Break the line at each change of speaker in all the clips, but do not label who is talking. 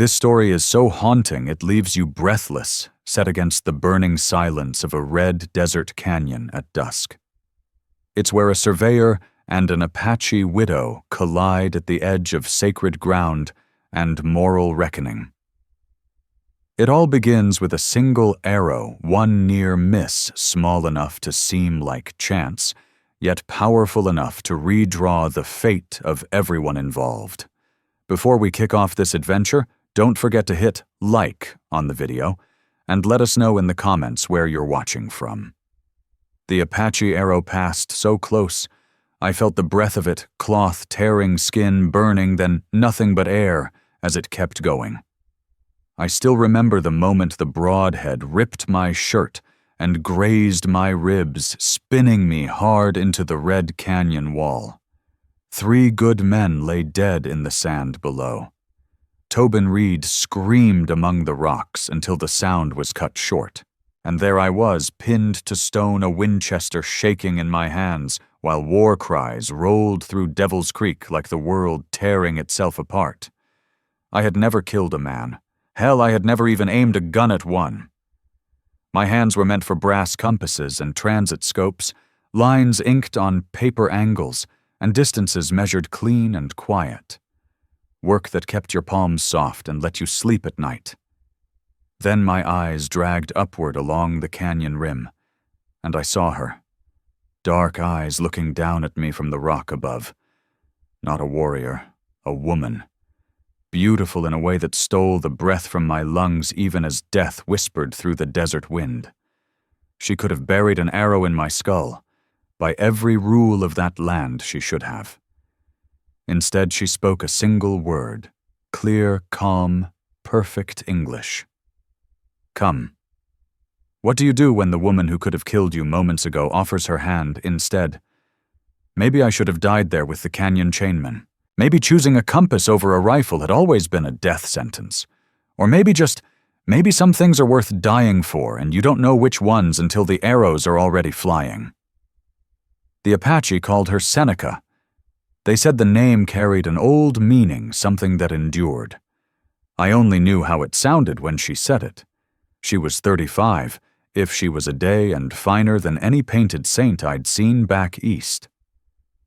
This story is so haunting it leaves you breathless, set against the burning silence of a red desert canyon at dusk. It's where a surveyor and an Apache widow collide at the edge of sacred ground and moral reckoning. It all begins with a single arrow, one near miss small enough to seem like chance, yet powerful enough to redraw the fate of everyone involved. Before we kick off this adventure, don't forget to hit like on the video and let us know in the comments where you're watching from. The Apache arrow passed so close, I felt the breath of it, cloth tearing skin burning, then nothing but air as it kept going. I still remember the moment the broadhead ripped my shirt and grazed my ribs, spinning me hard into the red canyon wall. 3 good men lay dead in the sand below. Tobin Reed screamed among the rocks until the sound was cut short, and there I was, pinned to stone, a Winchester shaking in my hands, while war cries rolled through Devil's Creek like the world tearing itself apart. I had never killed a man. Hell, I had never even aimed a gun at one. My hands were meant for brass compasses and transit scopes, lines inked on paper angles, and distances measured clean and quiet. Work that kept your palms soft and let you sleep at night. Then my eyes dragged upward along the canyon rim, and I saw her. Dark eyes looking down at me from the rock above. Not a warrior, a woman. Beautiful in a way that stole the breath from my lungs even as death whispered through the desert wind. She could have buried an arrow in my skull. By every rule of that land, she should have. Instead, she spoke a single word, clear, calm, perfect English. Come. What do you do when the woman who could have killed you moments ago offers her hand instead? Maybe I should have died there with the canyon chainmen. Maybe choosing a compass over a rifle had always been a death sentence. Or maybe some things are worth dying for and you don't know which ones until the arrows are already flying. The Apache called her Seneca. They said the name carried an old meaning, something that endured. I only knew how it sounded when she said it. She was 35, if she was a day, and finer than any painted saint I'd seen back east.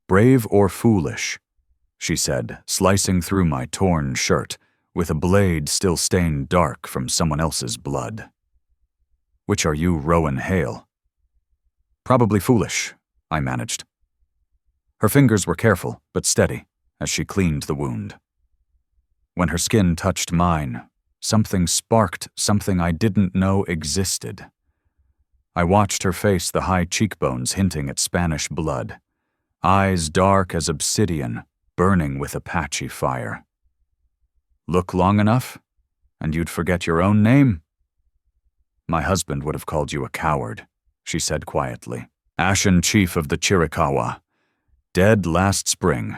Brave or foolish, she said, slicing through my torn shirt, with a blade still stained dark from someone else's blood. Which are you, Rowan Hale? Probably foolish, I managed. Her fingers were careful, but steady, as she cleaned the wound. When her skin touched mine, something sparked, something I didn't know existed. I watched her face, the high cheekbones hinting at Spanish blood, eyes dark as obsidian, burning with Apache fire. Look long enough, and you'd forget your own name? My husband would have called you a coward, she said quietly. Ashen chief of the Chiricahua. Dead last spring.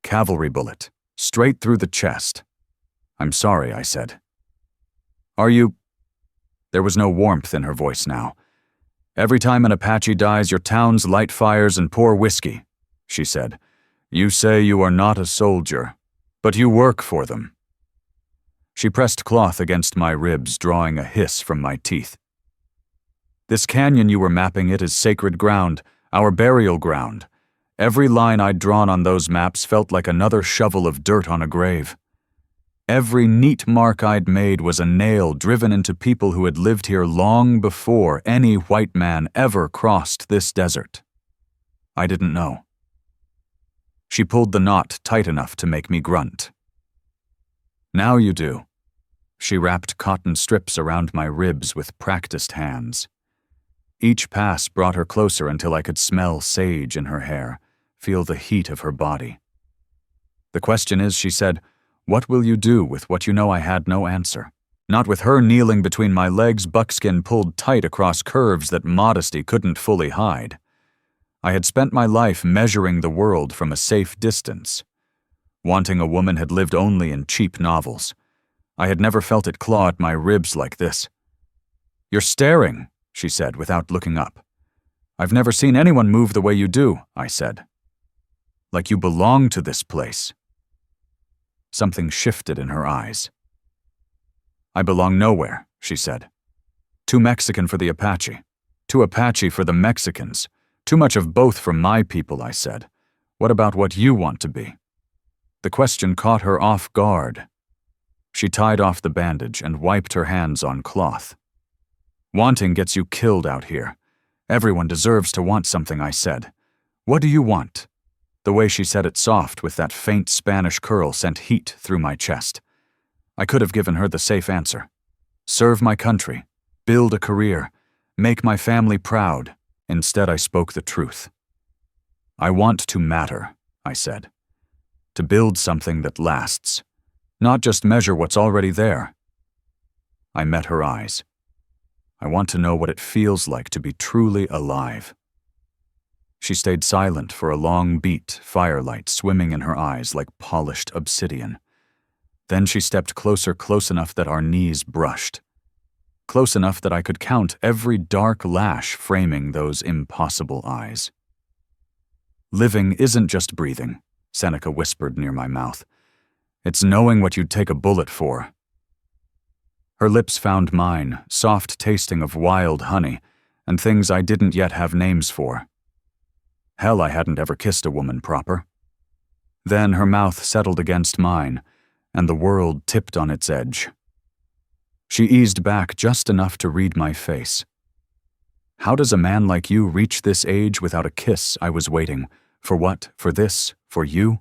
Cavalry bullet. Straight through the chest. I'm sorry, I said. Are you? There was no warmth in her voice now. Every time an Apache dies, your towns light fires and pour whiskey, she said. You say you are not a soldier, but you work for them. She pressed cloth against my ribs, drawing a hiss from my teeth. This canyon you were mapping, it is sacred ground, our burial ground. Every line I'd drawn on those maps felt like another shovel of dirt on a grave. Every neat mark I'd made was a nail driven into people who had lived here long before any white man ever crossed this desert. I didn't know. She pulled the knot tight enough to make me grunt. Now you do. She wrapped cotton strips around my ribs with practiced hands. Each pass brought her closer until I could smell sage in her hair, feel the heat of her body. The question is, she said, what will you do with what you know I had no answer? Not with her kneeling between my legs, buckskin pulled tight across curves that modesty couldn't fully hide. I had spent my life measuring the world from a safe distance. Wanting a woman had lived only in cheap novels. I had never felt it claw at my ribs like this. You're staring, she said without looking up. I've never seen anyone move the way you do, I said. Like you belong to this place. Something shifted in her eyes. I belong nowhere, she said. Too Mexican for the Apache. Too Apache for the Mexicans. Too much of both for my people, I said. What about what you want to be? The question caught her off guard. She tied off the bandage and wiped her hands on cloth. Wanting gets you killed out here. Everyone deserves to want something, I said. What do you want? The way she said it soft with that faint Spanish curl sent heat through my chest. I could have given her the safe answer. Serve my country, build a career, make my family proud. Instead, I spoke the truth. I want to matter, I said. To build something that lasts, not just measure what's already there. I met her eyes. I want to know what it feels like to be truly alive. She stayed silent for a long beat, firelight swimming in her eyes like polished obsidian. Then she stepped closer, close enough that our knees brushed. Close enough that I could count every dark lash framing those impossible eyes. Living isn't just breathing, Seneca whispered near my mouth. It's knowing what you'd take a bullet for. Her lips found mine, soft tasting of wild honey, and things I didn't yet have names for. Hell, I hadn't ever kissed a woman proper. Then her mouth settled against mine, and the world tipped on its edge. She eased back just enough to read my face. How does a man like you reach this age without a kiss? I was waiting. For what? For this? For you?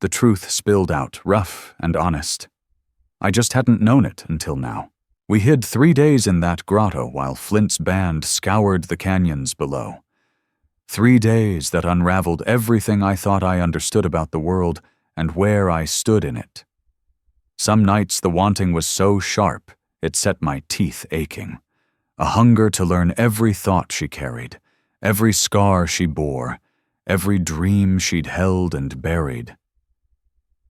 The truth spilled out, rough and honest. I just hadn't known it until now. We hid 3 days in that grotto while Flint's band scoured the canyons below. 3 days that unraveled everything I thought I understood about the world and where I stood in it. Some nights the wanting was so sharp, it set my teeth aching. A hunger to learn every thought she carried, every scar she bore, every dream she'd held and buried.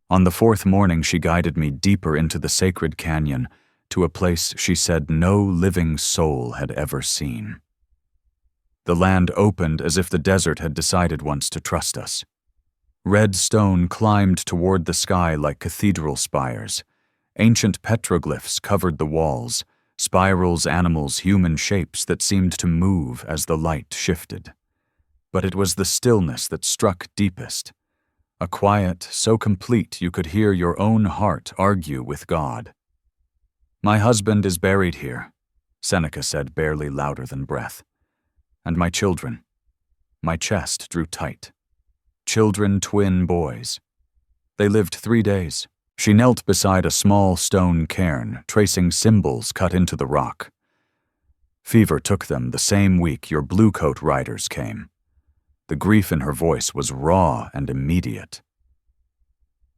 On the 4th morning, she guided me deeper into the sacred canyon, to a place she said no living soul had ever seen. The land opened as if the desert had decided once to trust us. Red stone climbed toward the sky like cathedral spires. Ancient petroglyphs covered the walls, spirals, animals, human shapes that seemed to move as the light shifted. But it was the stillness that struck deepest. A quiet so complete you could hear your own heart argue with God. My husband is buried here, Seneca said, barely louder than breath. And my children. My chest drew tight. Children, twin boys. They lived 3 days. She knelt beside a small stone cairn, tracing symbols cut into the rock. Fever took them the same week your bluecoat riders came. The grief in her voice was raw and immediate.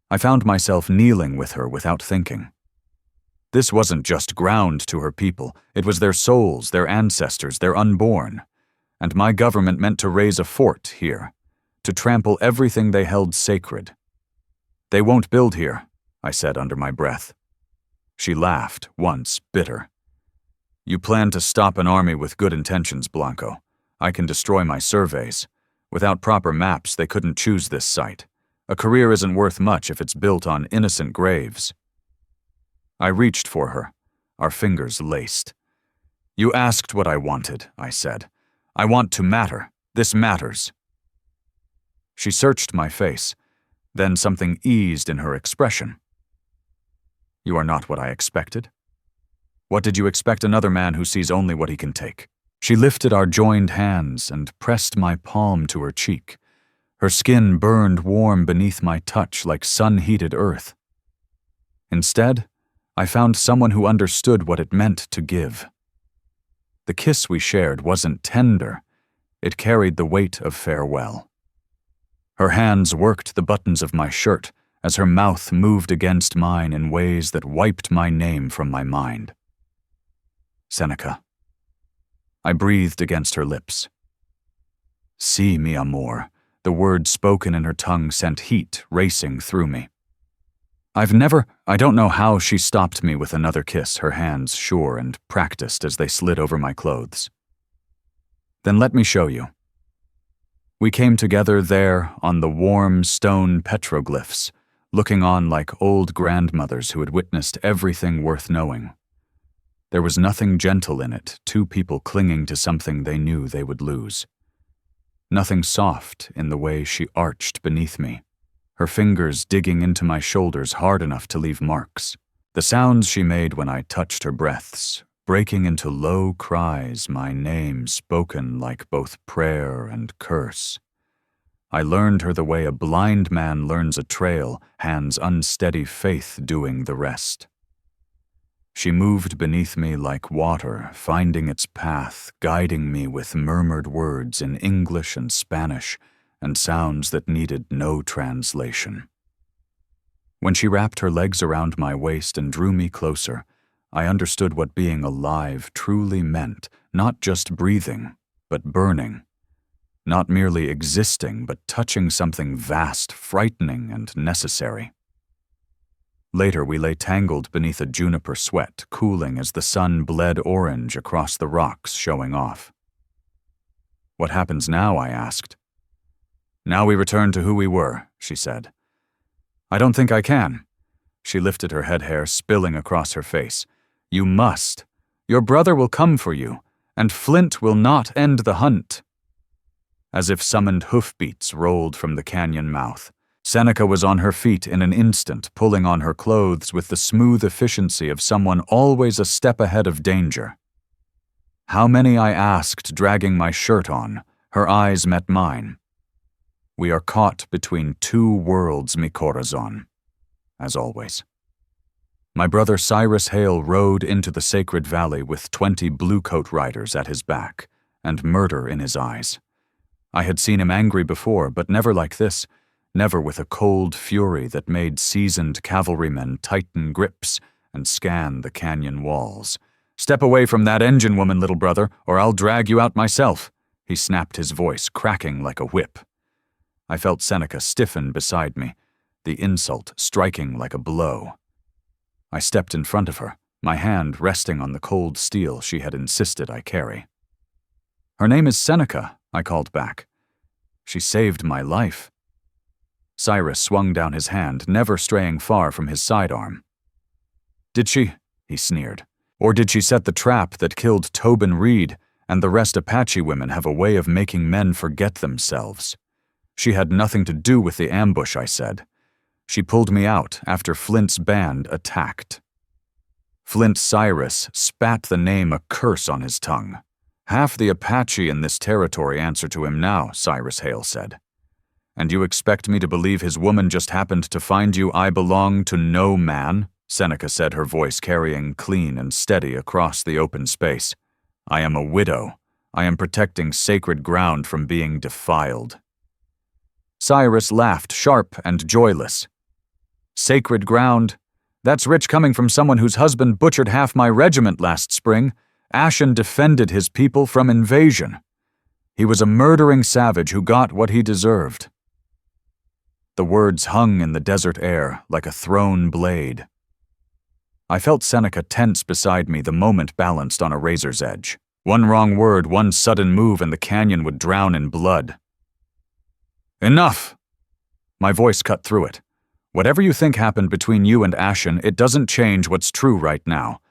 I found myself kneeling with her without thinking. This wasn't just ground to her people. It was their souls, their ancestors, their unborn. And my government meant to raise a fort here, to trample everything they held sacred. They won't build here, I said under my breath. She laughed, once bitter. You plan to stop an army with good intentions, Blanco. I can destroy my surveys. Without proper maps, they couldn't choose this site. A career isn't worth much if it's built on innocent graves. I reached for her, our fingers laced. You asked what I wanted, I said. I want to matter. This matters. She searched my face, then something eased in her expression. You are not what I expected. What did you expect another man who sees only what he can take? She lifted our joined hands and pressed my palm to her cheek. Her skin burned warm beneath my touch like sun-heated earth. Instead, I found someone who understood what it meant to give. The kiss we shared wasn't tender. It carried the weight of farewell. Her hands worked the buttons of my shirt as her mouth moved against mine in ways that wiped my name from my mind. Seneca. I breathed against her lips. Si, mi amor. The word spoken in her tongue sent heat racing through me. I don't know how she stopped me with another kiss, her hands sure and practiced as they slid over my clothes. Then let me show you. We came together there on the warm stone petroglyphs, looking on like old grandmothers who had witnessed everything worth knowing. There was nothing gentle in it, two people clinging to something they knew they would lose. Nothing soft in the way she arched beneath me, her fingers digging into my shoulders hard enough to leave marks. The sounds she made when I touched her breaths, breaking into low cries, my name spoken like both prayer and curse. I learned her the way a blind man learns a trail, hands unsteady faith doing the rest. She moved beneath me like water, finding its path, guiding me with murmured words in English and Spanish, and sounds that needed no translation. When she wrapped her legs around my waist and drew me closer, I understood what being alive truly meant, not just breathing, but burning. Not merely existing, but touching something vast, frightening, and necessary. Later, we lay tangled beneath a juniper sweat, cooling as the sun bled orange across the rocks, showing off. "What happens now?" I asked. "Now we return to who we were," she said. "I don't think I can." She lifted her head hair, spilling across her face. "You must. Your brother will come for you, and Flint will not end the hunt." As if summoned hoofbeats rolled from the canyon mouth, Seneca was on her feet in an instant, pulling on her clothes with the smooth efficiency of someone always a step ahead of danger. "How many?" I asked, dragging my shirt on. Her eyes met mine. "We are caught between two worlds, mi corazon," as always. My brother Cyrus Hale rode into the sacred valley with 20 bluecoat riders at his back, and murder in his eyes. I had seen him angry before, but never like this, never with a cold fury that made seasoned cavalrymen tighten grips and scan the canyon walls. "Step away from that engine woman, little brother, or I'll drag you out myself," he snapped, his voice cracking like a whip. I felt Seneca stiffen beside me, the insult striking like a blow. I stepped in front of her, my hand resting on the cold steel she had insisted I carry. "Her name is Seneca," I called back. "She saved my life." Cyrus swung down his hand, never straying far from his sidearm. "Did she?" he sneered. "Or did she set the trap that killed Tobin Reed, and the rest Apache women have a way of making men forget themselves? She had nothing to do with the ambush," I said. "She pulled me out after Flint's band attacked." Flint Cyrus spat the name a curse on his tongue. "Half the Apache in this territory answer to him now," Cyrus Hale said. "And you expect me to believe his woman just happened to find you? I belong to no man," Seneca said, her voice carrying clean and steady across the open space. "I am a widow. I am protecting sacred ground from being defiled." Cyrus laughed, sharp and joyless. "Sacred ground? That's rich coming from someone whose husband butchered half my regiment last spring. Ashen defended his people from invasion. He was a murdering savage who got what he deserved." The words hung in the desert air like a thrown blade. I felt Seneca tense beside me, the moment balanced on a razor's edge. One wrong word, one sudden move, and the canyon would drown in blood. "Enough!" My voice cut through it. "Whatever you think happened between you and Ashen, it doesn't change what's true right now.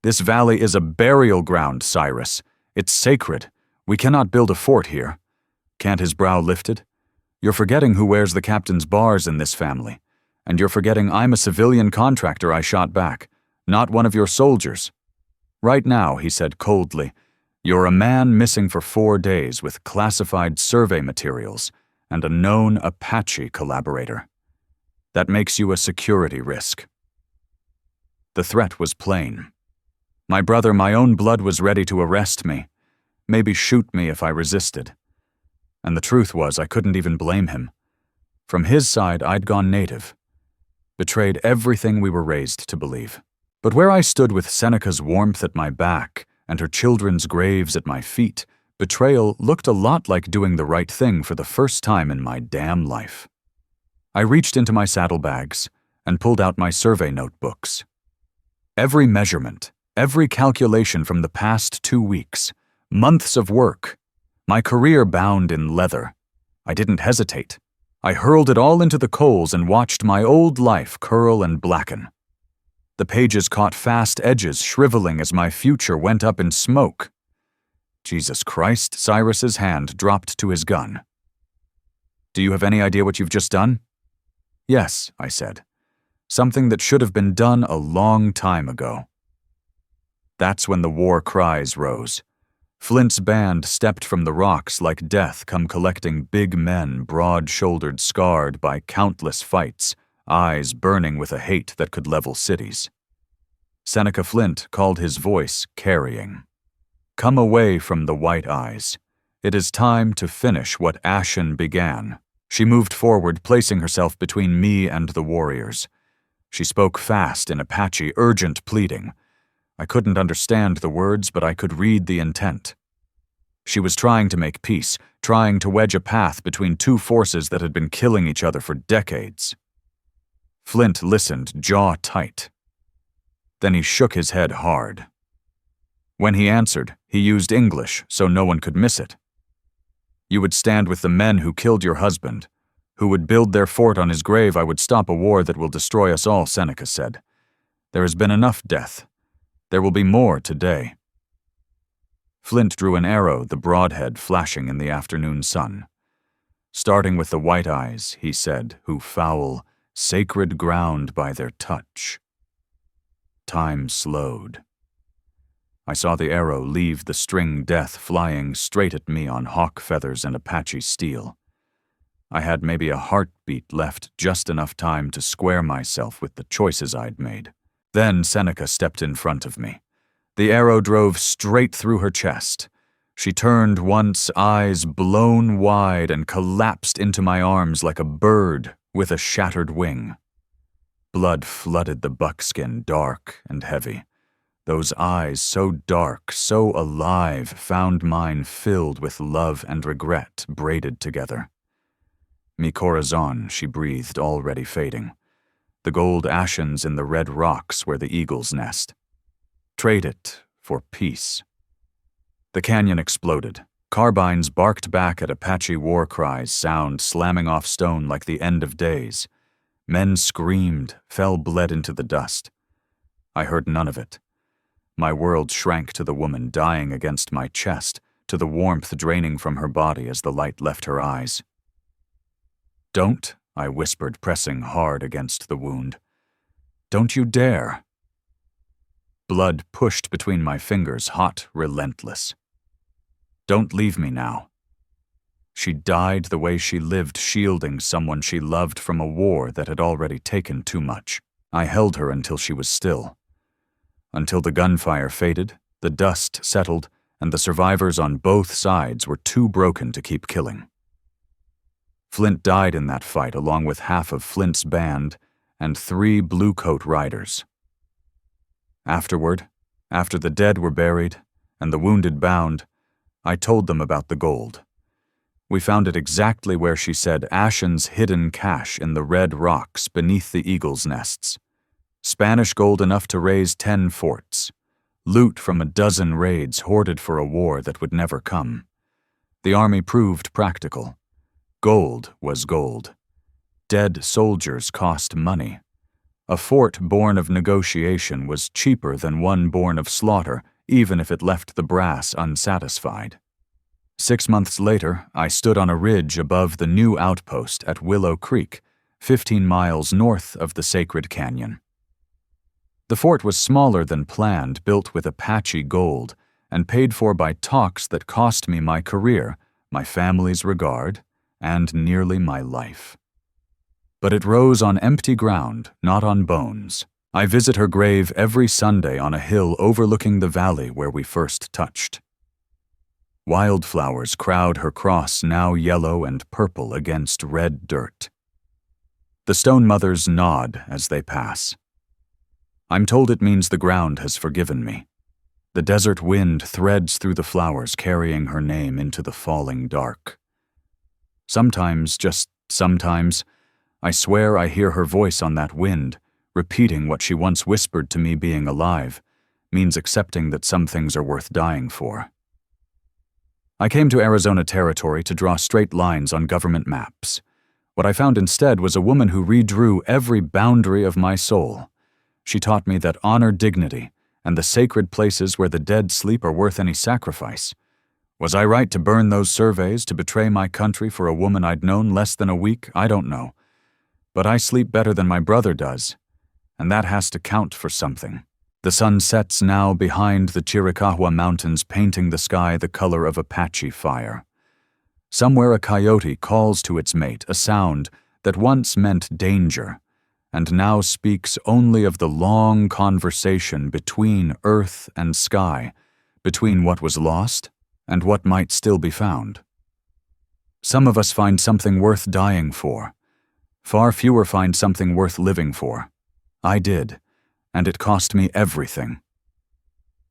This valley is a burial ground, Cyrus. It's sacred. We cannot build a fort here." Can't his brow lifted? "You're forgetting who wears the captain's bars in this family. And you're forgetting I'm a civilian contractor," I shot back, "not one of your soldiers." "Right now," he said coldly, "you're a man missing for 4 days with classified survey materials and a known Apache collaborator. That makes you a security risk." The threat was plain. My brother, my own blood, was ready to arrest me, maybe shoot me if I resisted. And the truth was, I couldn't even blame him. From his side, I'd gone native, betrayed everything we were raised to believe. But where I stood with Seneca's warmth at my back and her children's graves at my feet, betrayal looked a lot like doing the right thing for the first time in my damn life. I reached into my saddlebags and pulled out my survey notebooks. Every measurement, every calculation from the past 2 weeks, months of work, my career bound in leather. I didn't hesitate. I hurled it all into the coals and watched my old life curl and blacken. The pages caught fast edges, shriveling as my future went up in smoke. Jesus Christ, Cyrus's hand dropped to his gun. Do you have any idea what you've just done? Yes, I said. Something that should have been done a long time ago. That's when the war cries rose. Flint's band stepped from the rocks like death come collecting big men, broad-shouldered, scarred by countless fights, eyes burning with a hate that could level cities. Seneca Flint called his voice carrying. Come away from the white eyes. It is time to finish what Ashen began. She moved forward, placing herself between me and the warriors. She spoke fast in Apache, urgent pleading. I couldn't understand the words, but I could read the intent. She was trying to make peace, trying to wedge a path between two forces that had been killing each other for decades. Flint listened, jaw tight. Then he shook his head hard. When he answered, he used English so no one could miss it. You would stand with the men who killed your husband, who would build their fort on his grave. I would stop a war that will destroy us all, Seneca said. There has been enough death. There will be more today. Flint drew an arrow, the broadhead flashing in the afternoon sun. Starting with the white eyes, he said, who foul sacred ground by their touch. Time slowed. I saw the arrow leave the string death flying straight at me on hawk feathers and Apache steel. I had maybe a heartbeat left, just enough time to square myself with the choices I'd made. Then Seneca stepped in front of me. The arrow drove straight through her chest. She turned once, eyes blown wide, and collapsed into my arms like a bird with a shattered wing. Blood flooded the buckskin, dark and heavy. Those eyes, so dark, so alive, found mine filled with love and regret braided together. Mi corazon, she breathed, already fading. The gold ashens in the red rocks where the eagles nest. Trade it for peace. The canyon exploded. Carbines barked back at Apache war cries, sound slamming off stone like the end of days. Men screamed, fell bled into the dust. I heard none of it. My world shrank to the woman dying against my chest, to the warmth draining from her body as the light left her eyes. Don't, I whispered, pressing hard against the wound. Don't you dare. Blood pushed between my fingers, hot, relentless. Don't leave me now. She died the way she lived, shielding someone she loved from a war that had already taken too much. I held her until she was still. Until the gunfire faded, the dust settled, and the survivors on both sides were too broken to keep killing. Flint died in that fight along with half of Flint's band and 3 blue-coat riders. Afterward, after the dead were buried and the wounded bound, I told them about the gold. We found it exactly where she said, Ashen's hidden cache in the red rocks beneath the eagles' nests. Spanish gold enough to raise 10 forts. Loot from a dozen raids hoarded for a war that would never come. The army proved practical. Gold was gold. Dead soldiers cost money. A fort born of negotiation was cheaper than one born of slaughter, even if it left the brass unsatisfied. 6 months later, I stood on a ridge above the new outpost at Willow Creek, 15 miles north of the Sacred Canyon. The fort was smaller than planned, built with Apache gold, and paid for by talks that cost me my career, my family's regard, and nearly my life. But it rose on empty ground, not on bones. I visit her grave every Sunday on a hill overlooking the valley where we first touched. Wildflowers crowd her cross, now yellow and purple against red dirt. The stone mothers nod as they pass. I'm told it means the ground has forgiven me. The desert wind threads through the flowers, carrying her name into the falling dark. Sometimes, just sometimes, I swear I hear her voice on that wind, repeating what she once whispered to me. Being alive means accepting that some things are worth dying for. I came to Arizona Territory to draw straight lines on government maps. What I found instead was a woman who redrew every boundary of my soul. She taught me that honor dignity, and the sacred places where the dead sleep are worth any sacrifice. Was I right to burn those surveys, to betray my country for a woman I'd known less than a week? I don't know. But I sleep better than my brother does, and that has to count for something. The sun sets now behind the Chiricahua Mountains, painting the sky the color of Apache fire. Somewhere a coyote calls to its mate, a sound that once meant danger, and now speaks only of the long conversation between earth and sky, between what was lost and what might still be found. Some of us find something worth dying for. Far fewer find something worth living for. I did, and it cost me everything.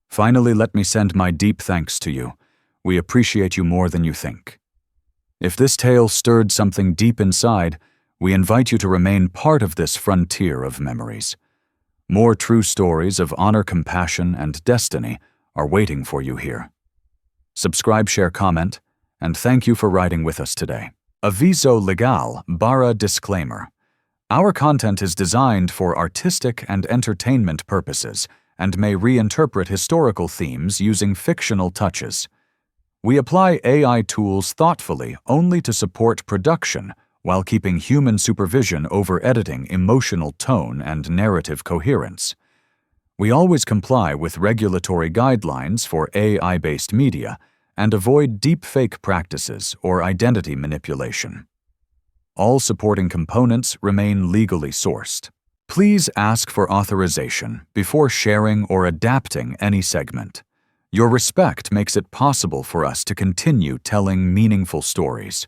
Finally, let me send my deep thanks to you. We appreciate you more than you think. If this tale stirred something deep inside, we invite you to remain part of this frontier of memories. More true stories of honor, compassion, and destiny are waiting for you here. Subscribe, share, comment, and thank you for riding with us today. Aviso legal barra disclaimer. Our content is designed for artistic and entertainment purposes and may reinterpret historical themes using fictional touches. We apply AI tools thoughtfully only to support production while keeping human supervision over editing, emotional tone, and narrative coherence. We always comply with regulatory guidelines for AI-based media and avoid deepfake practices or identity manipulation. All supporting components remain legally sourced. Please ask for authorization before sharing or adapting any segment. Your respect makes it possible for us to continue telling meaningful stories.